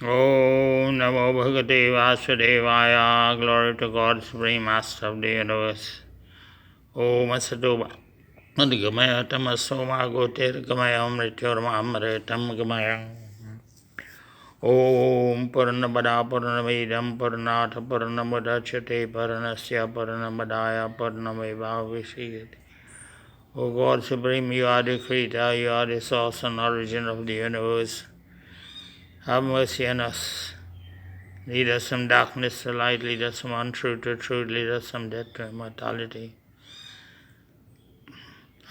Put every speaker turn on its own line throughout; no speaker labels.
Om Namo Bhagavate Vasudevaya. Glory to God, Supreme Master of the Universe. Om Asatoba Madhigamaya Tamasoma Gotir Gamaya Mrityorma Amritam Gamaya. Om Purnabada Purnavidam Purnatha Purnamudachate Purnasya Purnamadaya Purnameva Vishiyate. O God Supreme, you are the Creator, you are the source and origin of the universe. Have mercy on us. Lead us from darkness to light, lead us from untruth to truth, lead us from death to immortality.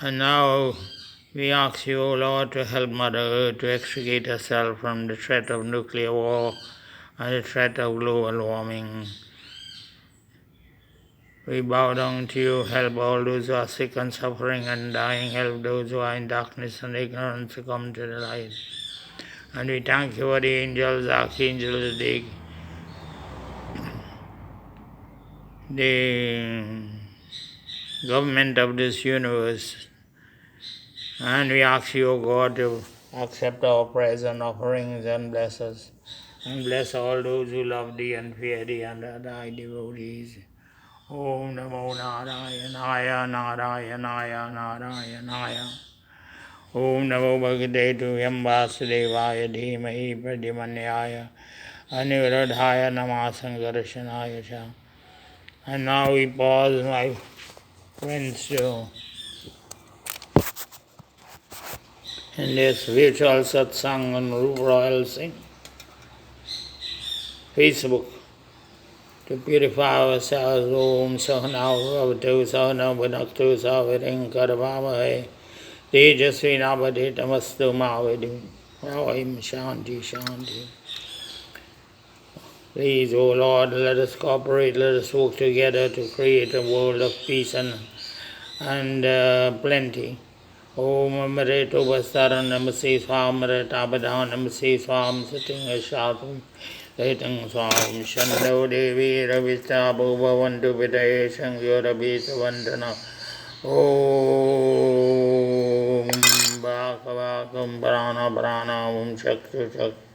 And now we ask you, O Lord, to help Mother Earth to extricate herself from the threat of nuclear war and the threat of global warming. We bow down to you, help all those who are sick and suffering and dying, help those who are in darkness and ignorance to come to the light. And we thank you for the angels, archangels, the government of this universe. And we ask you, O God, to accept our prayers and offerings and bless us. And bless all those who love thee and fear thee and are thy devotees. Om Namo Narayanaya Narayanaya Narayanaya. Om Namo Bhagavate Tuyam Vasudevaya Dhimahi Pradimanyaya Anirudhaya Namasangarshanaya Cha. And now we pause, my friends, to in this virtual satsang on Rupa Royal Singh Facebook to purify ourselves. Om Sahana Bhavatu Sahana Bhunaktu Saviring Karvavahe Tejasvi Navadhe Tamastu Mavadu Om Shanti Shanti. Please, O Lord, let us cooperate, let us work together to create a world of peace and plenty. Om Amrito Bastaran Namasi Swam Ratabadhan Namasi Swam Sitting Ashatum Hitang Swam Shando Devi Ravista Bhuvantu Vidaye Shangyo Rabisa Vandana Om Bhakavakam Prana Prana Om Shakti Shakti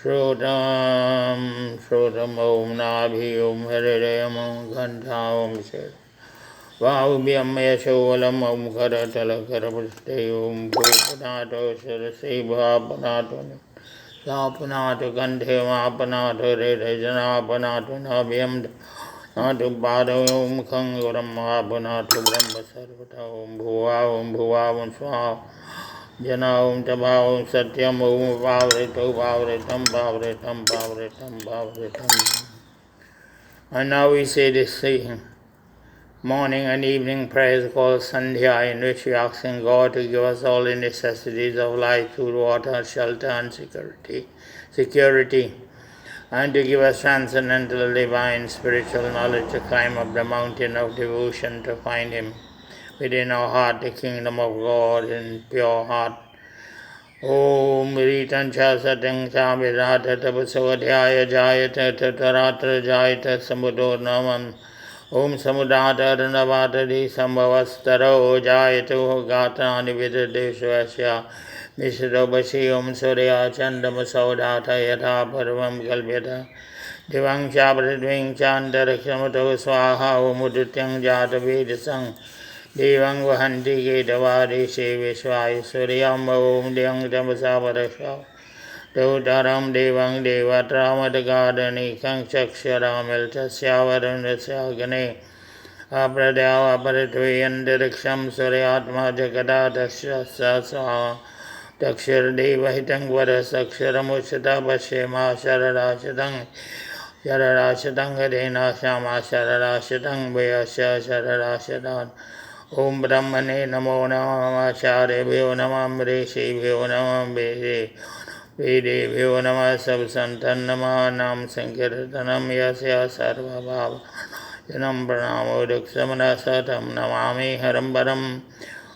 Shrotam Shrotam Om Nabhi Om Haridayam Om Gandha Om Shri Vahubhyam Yashovalam Om Karatala Karapuste Om Bhupanato Sarasi Bhapanato Sapanato Gandhe Mapanato Rejanaapanato Nabhyam Nato Bhado Om Kanguram Mapanato Brahma Sarvata Om Bhuva Om Swaha Jana Om Tabha Om Satyam Om Bhavrito Bhavritam Bhavritam Bhavritam Bhavritam. And now we say this saying. Morning and evening prayers called Sandhya, in which we are asking God to give us all the necessities of life, food, water, shelter and security, and to give us transcendental, divine, spiritual knowledge to climb up the mountain of devotion to find Him within our heart, the kingdom of God in pure heart. Om Vritancha Satang Samirata Tapasavadhyaya Jayata Tataratra Jayata Samudor Namam Om Samudata Ranavatadi Sambhavastaro Jayato Gatani Vidadeshvasya Mishrabashi Om Surya Chandama Saudata Yatha Parvam Kalpyata Divang Chabradving Chandarakshamato Swaha Om Udutyang Jata Vedasang Devang Vahanti Ketavadi Shevishvaya Suryam Om Dyang Tamasavaraksham Dotaram Devang Devatramadagadani Kangshaksharam Eltasyavarunasya Gane Apradava Paritvayandiriksham Suryatma Jagadadasya Sasa Dakshir Devahitang Varasaksharamuşata Pashyama Shararashatang Shararashatang Adena Shama Shararashatang Vyasya Shararashatang Om Brahmane Namo Namah Acharyabhyo Namah Amrishibhyo Namah Vedebhyo Namah Sabsantan Namah Nam Sankirtanam Yasya Sarva Bhava Janam Pranamo Daksamana Satam Namami Harambaram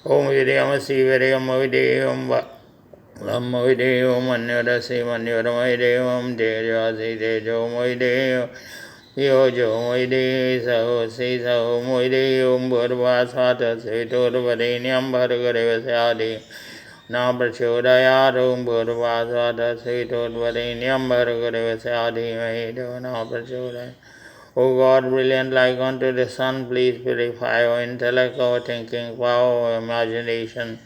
Om Vidyamasi Vidyam Vidyam Lam Vidyam Manyadasi Manyaram Vidyam Tejasi Tejom Vidyam Yojo Moide Saho Se Saho Moide Om Bhurva Svata Setor Varenyam Bhargareva Sadi na prachodayat om bhurvasvata sritodvarenyam bhargadevasya dhimahi devana prachodayat. O God, brilliant like unto the sun, please purify our intellect, our thinking power, our imagination,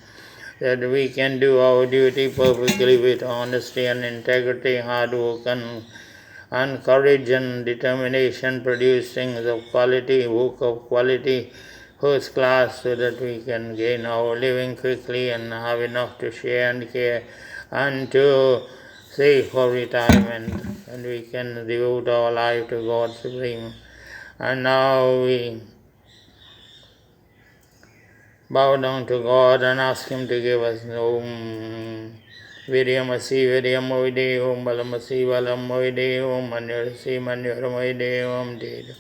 that we can do our duty perfectly with honesty and integrity, hard work and courage and determination, produce things of quality, work of quality, first class, so that we can gain our living quickly and have enough to share and care and to save for retirement, and we can devote our life to God Supreme. And now we bow down to God and ask Him to give us Om Viryamasi Viryamoide Om Balamasi Balamoide Om Manyarasi Manyaramoide Om Deda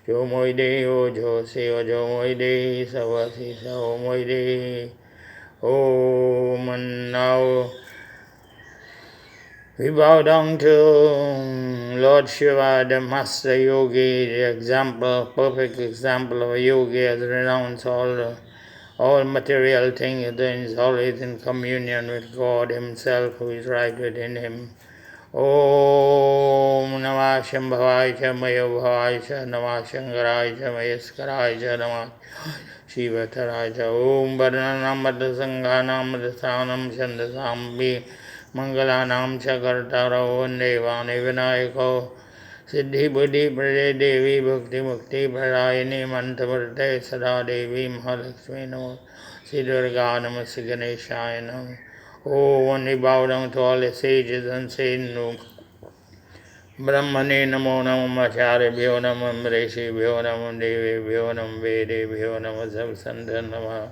Jomoide O Jose O Jomoide Savasi Savomoide Om. And now we bow down to Lord Shiva, the Master Yogi, the example, perfect example of a yogi, has renounced all material things, then is always in communion with God Himself, who is right within him. Om Namah Shambhavaya Cha Maya Bhavaya Cha Namah Shankaraya Cha Mayaskaraya Cha Namah Shivataraya Cha Om Varnanam Madha Sanghanam Madha Sanam Chandasambi Mangalanam Cha Kartaro Vandevani Vinayako Siddhi Buddhi Prade Devi Bhakti Mukti Prayani Mantamurte Sada Devi Mahalakshmi Namo Sri Durga Namaste Ganeshaya Namo. Oh, when we bow down to all the sages and say no. Brahmane Namo Namo Acharyabhyo Namo Amreshibhyo Namo Devibhyo Namo Vedebhyo Namo Samsandha Namo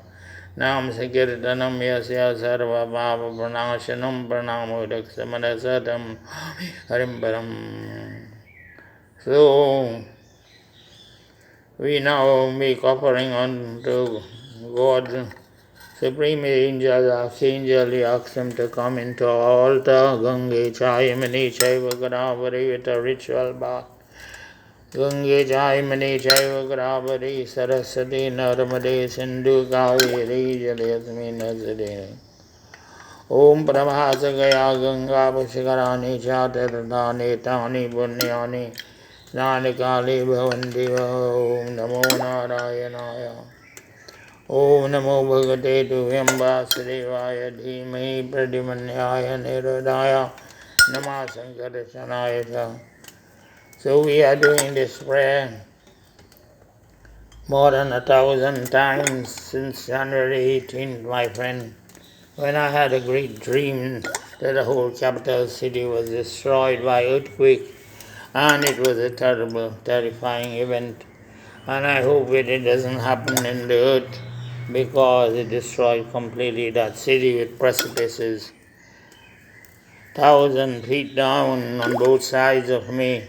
Nam Sankirtanam Yasya Sarva Bhava Pranashanam Pranamo Daksamanasatam Harim Param. So, we now make offering unto God. Supreme Angel, Archangel, we ask him to come into our altar. Gange Chayamani Chaiva Gadavari with a ritual bath. Gange Chayamani Chaiva Gadavari Saraswati Narmade Sindhu Kaveri Jalayasmi Nazare. Om Prabhasa Gaya Ganga Pushikarani Chatarani Tani Punyani Nanikali Bhavanti Om Namo Narayanaya. Om Namo Bhagavate Tuvyam Vasudevaya Dhimahi Pradimanyaya Nirodhaya Namah Sankarshanaya Cha. So we are doing this prayer more than 1,000 times since January 18th, my friend, when I had a great dream that the whole capital city was destroyed by earthquake, and it was a terrible, terrifying event. And I hope it doesn't happen in the earth, because it destroyed completely that city with precipices 1,000 feet down on both sides of me,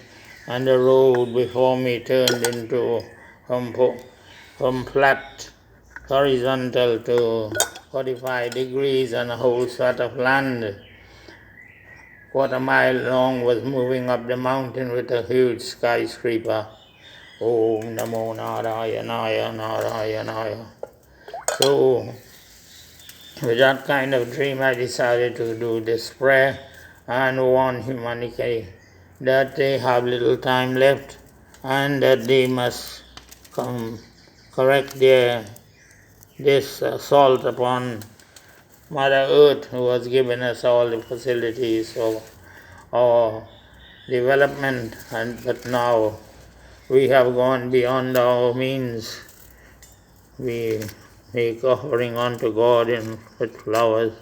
and the road before me turned into from flat horizontal to 45 degrees, and a whole swath of land quarter mile long was moving up the mountain with a huge skyscraper. Om Namo Narayanaya Narayanaya. So, with that kind of dream, I decided to do this prayer and warn humanity that they have little time left and that they must correct this assault upon Mother Earth, who has given us all the facilities of our development, but now we have gone beyond our means. We make offering unto God with flowers.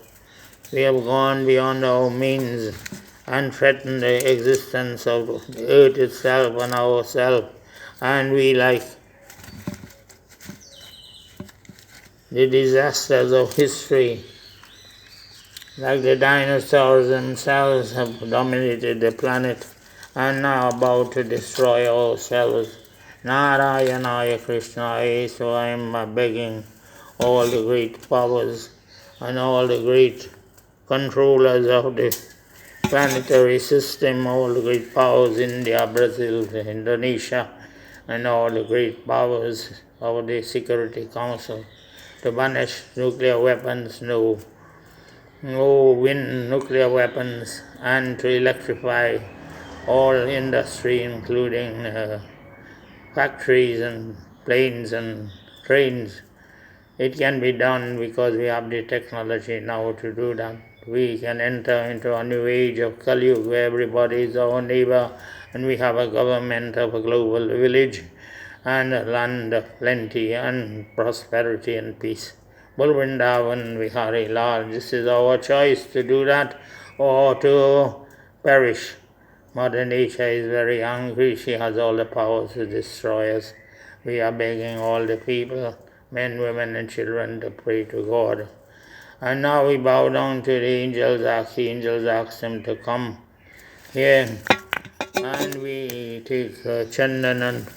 We have gone beyond our means and threatened the existence of the earth itself and ourselves. And we, like the disasters of history, like the dinosaurs themselves, have dominated the planet and now about to destroy ourselves. Narayanaya Krishnaya. So I am begging all the great powers and all the great controllers of the planetary system, all the great powers, India, Brazil, Indonesia, and all the great powers of the Security Council, to banish nuclear weapons. No, no wind, nuclear weapons, and to electrify all industry, including factories and planes and trains. It can be done because we have the technology now to do that. We can enter into a new age of Kali Yuga where everybody is our neighbor, and we have a government of a global village and a land of plenty and prosperity and peace. Bol Vrindavan Vihari Lal, this is our choice to do that or to perish. Mother Nature is very angry. She has all the power to destroy us. We are begging all the people, men, women, and children, to pray to God. And now we bow down to the angels, archangels, ask them to come here. And we take chandan and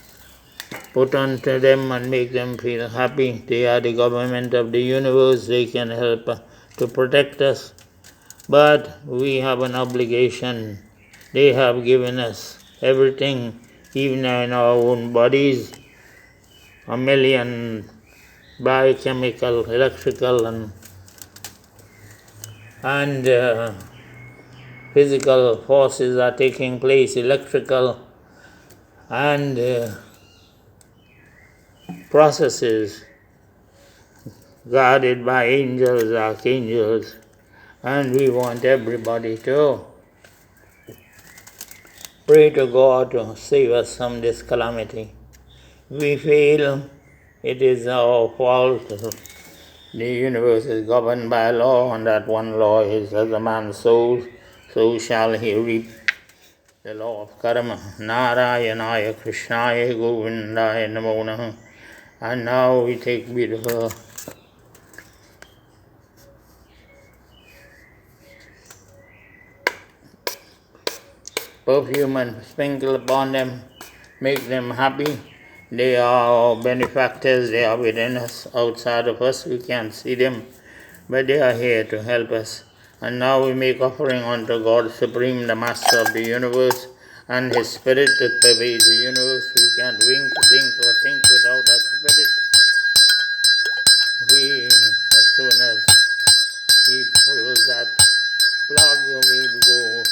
put onto them and make them feel happy. They are the government of the universe. They can help to protect us. But we have an obligation. They have given us everything, even in our own bodies, a million biochemical, electrical, and physical forces are taking place, electrical and processes guarded by angels, archangels, and we want everybody to pray to God to save us from this calamity. We feel it is our fault. The universe is governed by a law, and that one law is, as a man sows, so shall he reap. The law of karma. Narayanaya Krishnaya Govindaya Namo Namaha. And now we take beautiful perfume and sprinkle upon them, make them happy. They are our benefactors, they are within us, outside of us, we can't see them, but they are here to help us. And now we make offering unto God Supreme, the Master of the universe, and His Spirit that pervades the universe. We can't wink, blink, or think without that Spirit. We, as soon as He pulls that plug, we go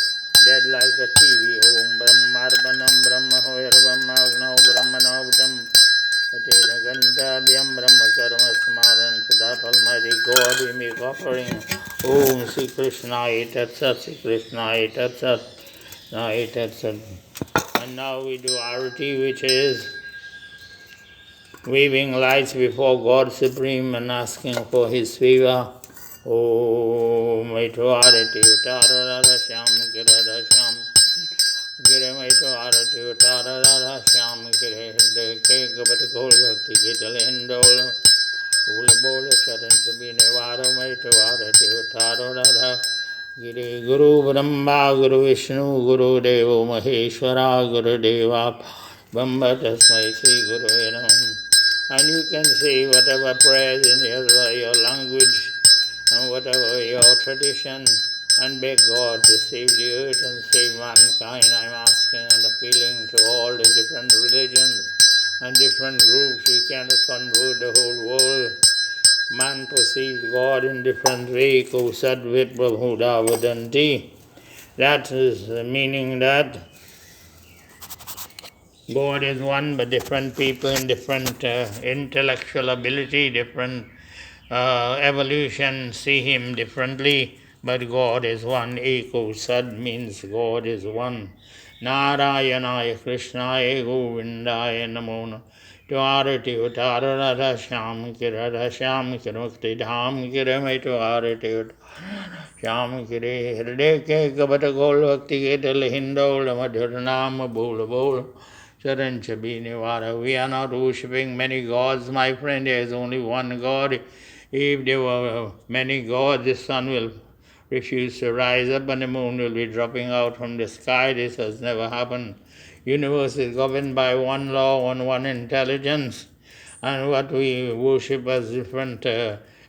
dead like a TV. Om Brahmarbanam Brahma Hoyarvamagno Brahmanautam Atena Gandhabhyam Brahma Karma Smaran. To that Almighty God we make offering. Om Sri Krishna Tat Sat, Sri Krishna Tat Sat, Tat Sat. And now we do Arati, which is waving lights before God Supreme and asking for His favor. Om Maito Arati Uttara Radha Shyam Kirada Shyam Gire Maito Arati Uttara Radha Shyam Gire Hinde Ke Gabat Gol Bhakti Gital Indol Ula Bola Charan Chabine Varo Maito Arati Uttara Radha Gire Guru Brahma Guru Vishnu Guru Devo Maheshwara Guru Deva Bamba Tasmai Sri Guru Enam. And you can say whatever prayers in your language and whatever your tradition, and beg God to save the earth and save mankind. I'm asking and appealing to all the different religions and different groups. We cannot convert the whole world. Man perceives God in different ways. Ko sadvit prabhuda vadanti. That is the meaning that God is one, but different people in different intellectual ability, different evolution see Him differently, but God is one. Eko Sad means God is one. Narayanaya Krishnaya Govindaya Namo Namaha. To Arati Uttara Radha Shyam Kirada Shyam Kirmukti Dham Kirame to Arati Shyam Kiri Hriday Ke Kabata Gol Bhakti Getal Hindol Madhur Nama Bola Bola Charan Chabini Vara. We are not worshipping many gods, my friend. There is only one God. If there were many gods, the sun will refuse to rise up and the moon will be dropping out from the sky. This has never happened. Universe is governed by one law and one intelligence. And what we worship as different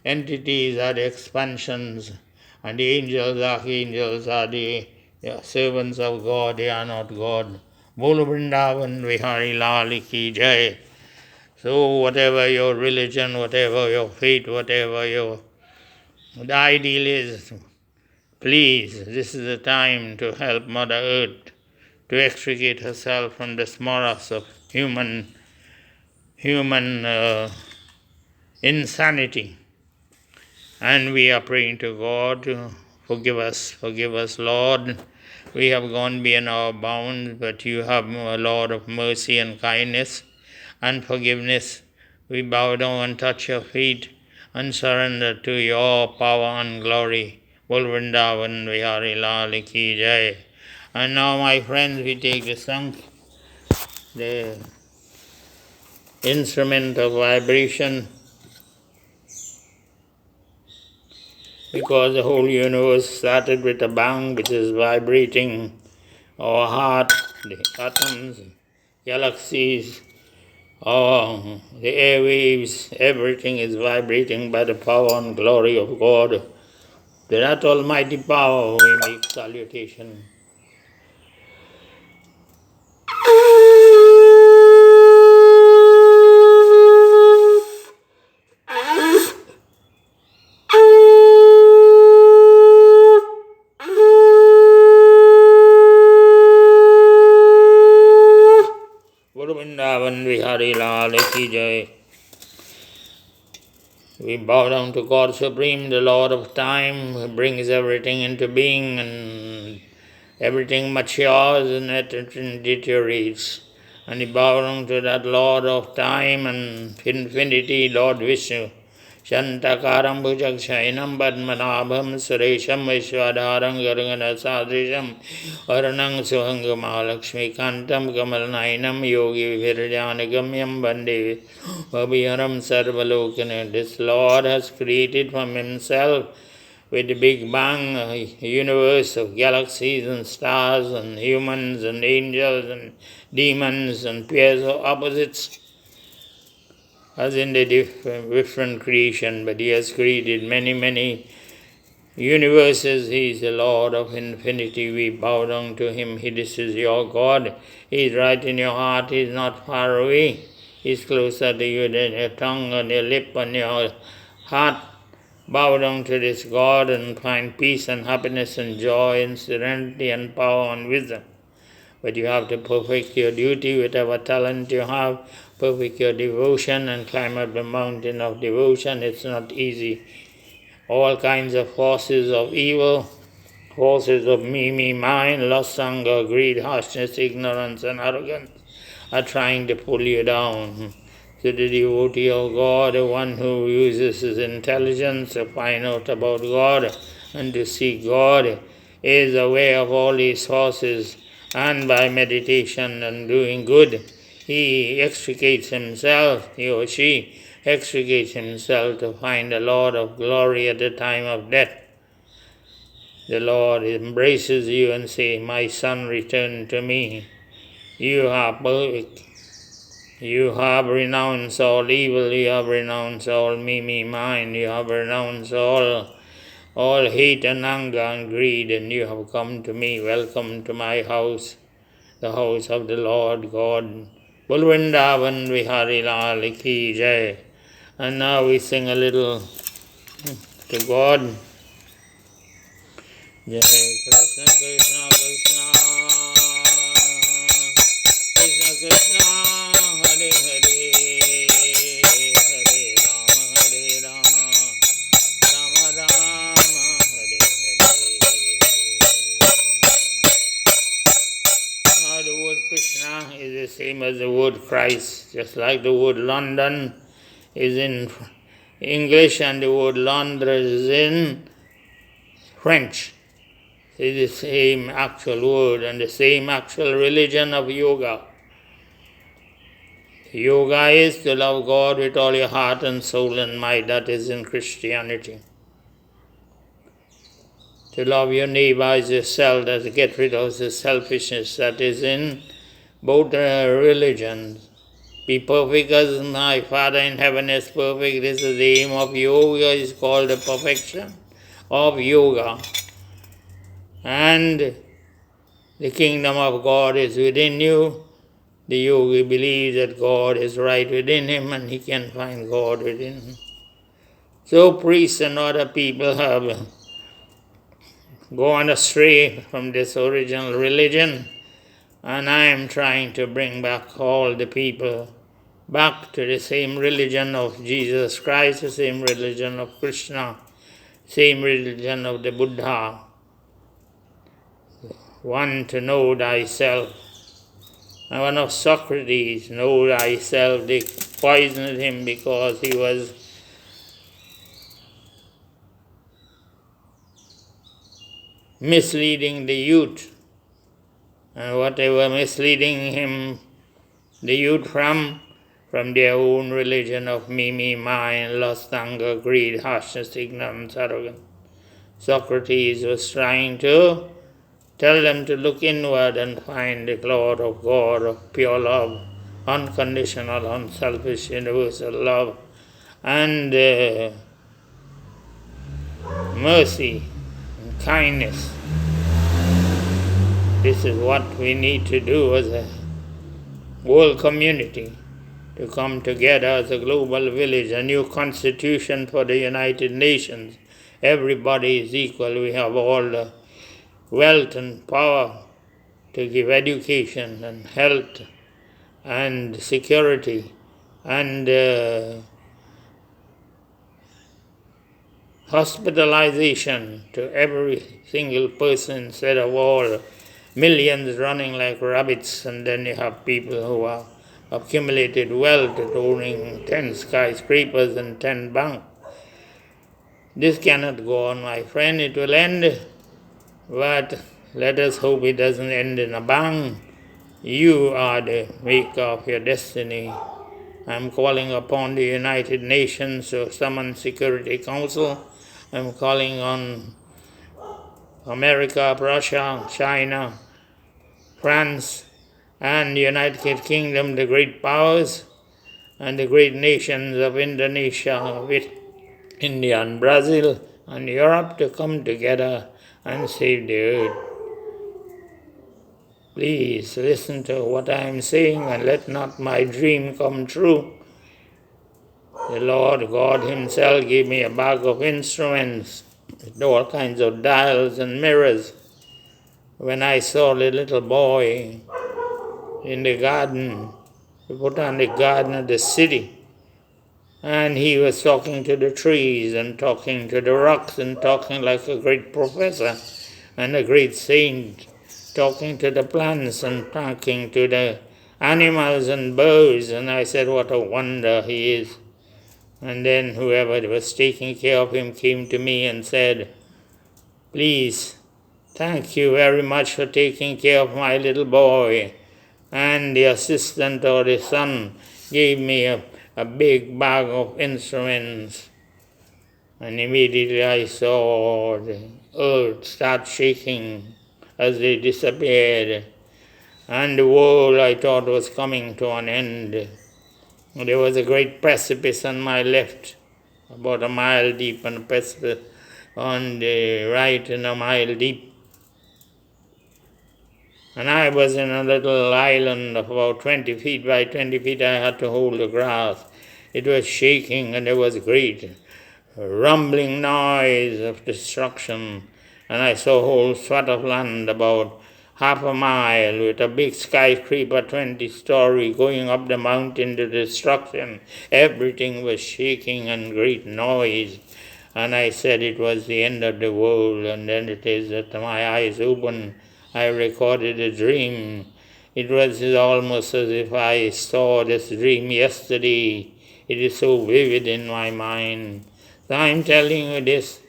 entities are the expansions. And the angels, archangels are the servants of God. They are not God. Bolo Vrindavan Vihari Lal Ki Jai. So whatever your religion, whatever your faith, whatever your the ideal is, Please, this is the time to help Mother Earth to extricate herself from this morass of human insanity. And we are praying to God to forgive us, Lord. We have gone beyond our bounds, but you have a Lord of mercy and kindness and forgiveness. We bow down and touch your feet and surrender to your power and glory. Bol Vrindavan Vihari Lal Ki Jai. And now, my friends, we take the Sankh, the instrument of vibration, because the whole universe started with a bang which is vibrating. Our heart, the atoms, galaxies, the airwaves, everything is vibrating by the power and glory of God. To that almighty power we make salutation. Guru Vrindavan Vihari Lal Ki Jai. We bow down to God Supreme, the Lord of Time, who brings everything into being, and everything matures and it deteriorates. And we bow down to that Lord of Time and Infinity, Lord Vishnu. Shantakaram Bhujakshainam Padmanabham Suresham Vishwadharam Gargana Sadrisham Varanang Suhangama Kantam Kamalnainam Yogi Virjanagamyam Bande Vabhiharam Sarvalokana. This Lord has created from himself with the Big Bang a universe of galaxies and stars and humans and angels and demons and pairs of opposites, as in the different creation, but he has created many, many universes. He is the Lord of infinity. We bow down to him. This is your God. He is right in your heart. He is not far away. He is closer to you than your tongue and your lip and your heart. Bow down to this God and find peace and happiness and joy and serenity and power and wisdom. But you have to perfect your duty, whatever talent you have, perfect your devotion and climb up the mountain of devotion. It's not easy. All kinds of forces of evil, forces of me, mine, lust, anger, greed, harshness, ignorance, and arrogance are trying to pull you down. So the devotee of God, the one who uses his intelligence to find out about God and to seek God, is aware of all these forces, and by meditation and doing good, he extricates himself, he or she extricates himself to find the Lord of glory at the time of death. The Lord embraces you and says, "My son, return to me. You are perfect. You have renounced all evil. You have renounced all me, mine. You have renounced all hate and anger and greed, and you have come to me. Welcome to my house, the house of the Lord God." Bol Vrindavan Vihari Lal Ki Jai. And now we sing a little to God. Jai Krishna Krishna Krishna Krishna Krishna Hare Hare Hare Rama Rama Rama Hare Hare. Now the word Krishna is the same as the word Christ, just like the word London is in English and the word Londres is in French. It is the same actual word and the same actual religion of yoga. Yoga is to love God with all your heart and soul and might. That is in Christianity. To love your neighbor as yourself, that to get rid of the selfishness that is in both religions. Be perfect as my Father in heaven is perfect. This is the aim of yoga. It's called the perfection of yoga. And the kingdom of God is within you. The yogi believes that God is right within him and he can find God within him. So priests and other people have gone astray from this original religion, and I am trying to bring back all the people back to the same religion of Jesus Christ, the same religion of Krishna, same religion of the Buddha. One, to know thyself. And one of Socrates, know thyself. They poisoned him because he was misleading the youth. And what they were misleading him, the youth from their own religion of me, mine, lust, anger, greed, harshness, ignorance, arrogance. Socrates was trying to tell them to look inward and find the Lord of God, of pure love, unconditional, unselfish, universal love, and mercy and kindness. This is what we need to do as a world community, to come together as a global village, a new constitution for the United Nations. Everybody is equal. We have all the wealth and power to give education and health and security and hospitalization to every single person instead of all millions running like rabbits. And then you have people who have accumulated wealth owning 10 skyscrapers and 10 banks. This cannot go on, my friend. It will end, but let us hope it doesn't end in a bang. You are the maker of your destiny. I'm calling upon the United Nations to summon Security Council. I'm calling on America, Russia, China, France, and the United Kingdom, the great powers, and the great nations of Indonesia, with India and Brazil and Europe to come together and save the earth. Please listen to what I am saying and let not my dream come true. The Lord God Himself gave me a bag of instruments with all kinds of dials and mirrors. When I saw the little boy in the garden, he put on the garden of the city, and he was talking to the trees and talking to the rocks and talking like a great professor and a great saint, talking to the plants and talking to the animals and birds. And I said, what a wonder he is. And then whoever was taking care of him came to me and said, please, thank you very much for taking care of my little boy. And the assistant or the son gave me a big bag of instruments. And immediately I saw the earth start shaking as they disappeared. And the world I thought was coming to an end. There was a great precipice on my left, about a mile deep, and a precipice on the right and a mile deep. And I was in a little island of about 20 feet by 20 feet. I had to hold the grass. It was shaking, and there was a great rumbling noise of destruction. And I saw a whole swath of land about half a mile with a big skyscraper, 20-story, going up the mountain to destruction. Everything was shaking and great noise. And I said it was the end of the world. And then it is that my eyes opened. I recorded a dream. It was almost as if I saw this dream yesterday. It is so vivid in my mind. So I'm telling you this,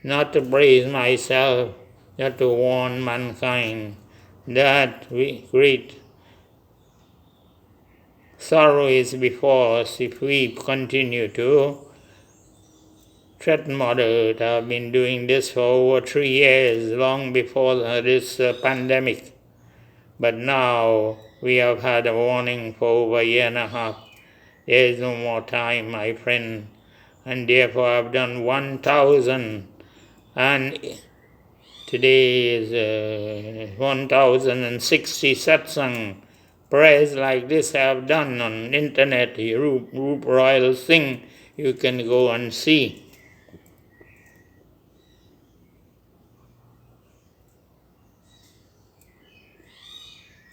not to praise myself, not to warn mankind that great sorrow is before us if we continue to threaten Mother Earth. I've been doing this for over 3 years, long before this pandemic. But now we have had a warning for over a year and a half. There is no more time, my friend. And therefore I've done 1,000. And today is 1,060 satsang. Prayers like this I have done on internet. Rup Royal Singh, you can go and see.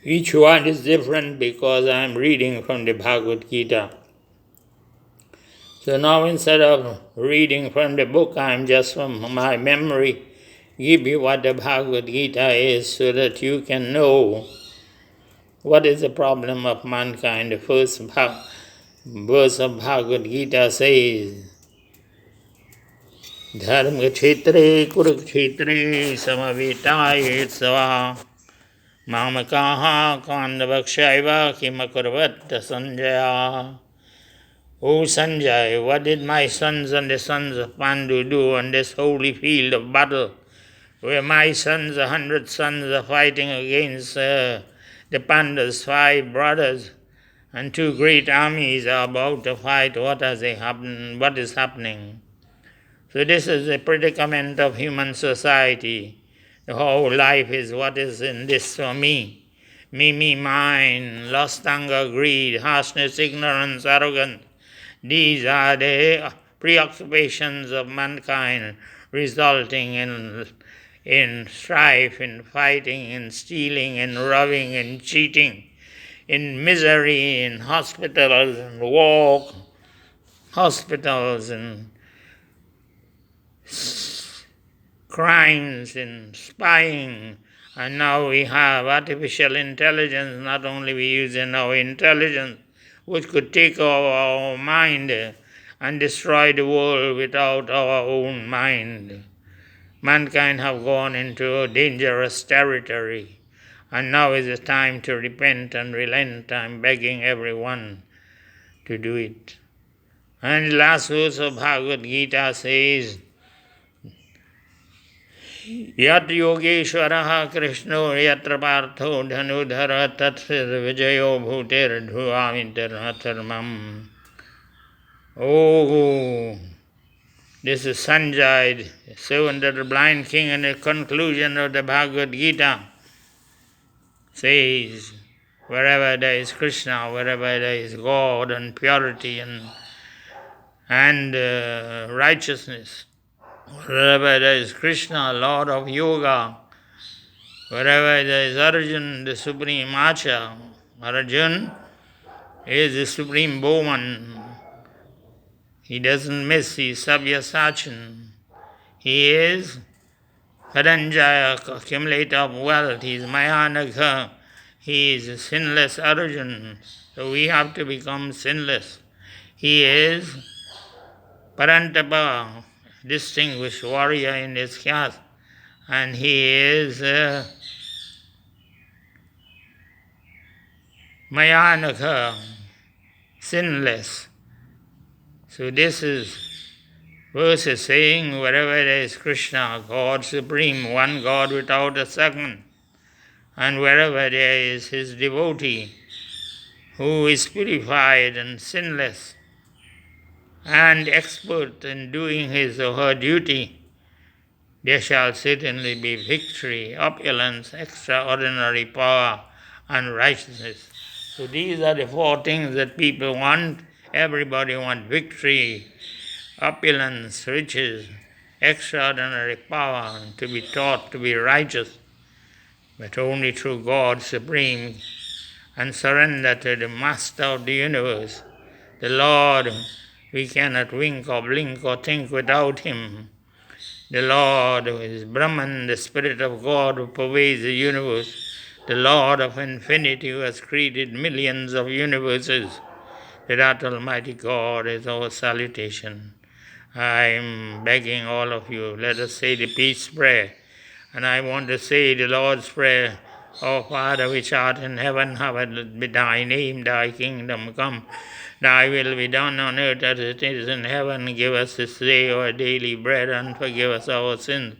Each one is different because I am reading from the Bhagavad Gita. So now instead of reading from the book, I am just from my memory give you what the Bhagavad Gita is so that you can know what is the problem of mankind. The first verse of Bhagavad Gita says, Dharma kshetre kurukshetre samavetaye sava mamakaha kandavakshaiva kimakurvatta sanjaya. O Sanjay, what did my sons and the sons of Pandu do on this holy field of battle, where my sons, 100 sons, are fighting against the Pandus, 5 brothers, and 2 great armies are about to fight? What is happening? So this is the predicament of human society. The whole life is what is in this for me. Me, mine, lust, anger, greed, harshness, ignorance, arrogance. These are the preoccupations of mankind, resulting in strife, in fighting, in stealing, in robbing, in cheating, in misery, in hospitals, and war hospitals, and crimes, and spying. And now we have artificial intelligence. Not only we use our intelligence, which could take over our mind and destroy the world without our own mind. Mankind have gone into a dangerous territory, and now is the time to repent and relent. I'm begging everyone to do it. And the last verse of Bhagavad Gita says, Yat Yogeshwaraha Krishno Yatra Partho Dhanudhara Tatsir Vijayo Bhutir Dhruvamintir Atharmam. Oh, this is Sanjay, the servant of the blind king, and the conclusion of the Bhagavad Gita says, wherever there is Krishna, wherever there is God and purity and righteousness, wherever there is Krishna, Lord of Yoga, wherever there is Arjun, the supreme archer, Arjun is the supreme bowman. He doesn't miss, he is Savyasachin. He is Paranjaya, accumulator of wealth. He is Mayanagha. He is a sinless Arjun. So we have to become sinless. He is Parantapa, distinguished warrior in his caste. And he is Mayanagha, sinless. So this is verse is saying, wherever there is Krishna, God supreme, one God without a second, and wherever there is his devotee, who is purified and sinless, and expert in doing his or her duty, there shall certainly be victory, opulence, extraordinary power, and righteousness. So these are the 4 things that people want. Everybody wants victory, opulence, riches, extraordinary power, and to be taught to be righteous, but only through God supreme, and surrender to the Master of the universe, the Lord. We cannot wink or blink or think without him. The Lord who is Brahman, the Spirit of God who pervades the universe, the Lord of infinity who has created millions of universes. That Almighty God is our salutation. I am begging all of you, let us say the peace prayer. And I want to say the Lord's Prayer. Our Father which art in heaven, hallowed be thy name, thy kingdom come. Thy will be done on earth as it is in heaven. Give us this day our daily bread, and forgive us our sins.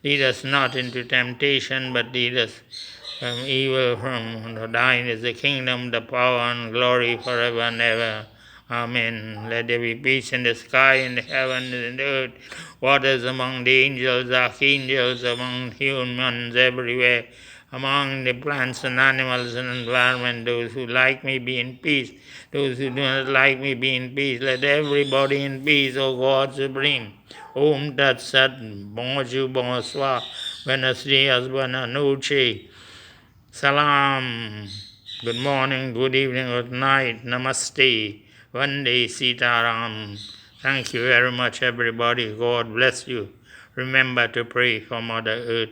Lead us not into temptation, but lead us from evil. From thine is the kingdom, the power, and glory forever and ever. Amen. Let there be peace in the sky, in the heavens, in the earth, waters among the angels, archangels, among humans everywhere, among the plants and animals and environment. Those who like me be in peace. Those who do not like me be in peace. Let everybody in peace, O God supreme. Om Tat Sat. Bonjour, bonsoir. Buenos dias, buenas noches. Salam. Good morning, good evening, good night. Namaste. Vande Sitaram. Thank you very much, everybody. God bless you. Remember to pray for Mother Earth.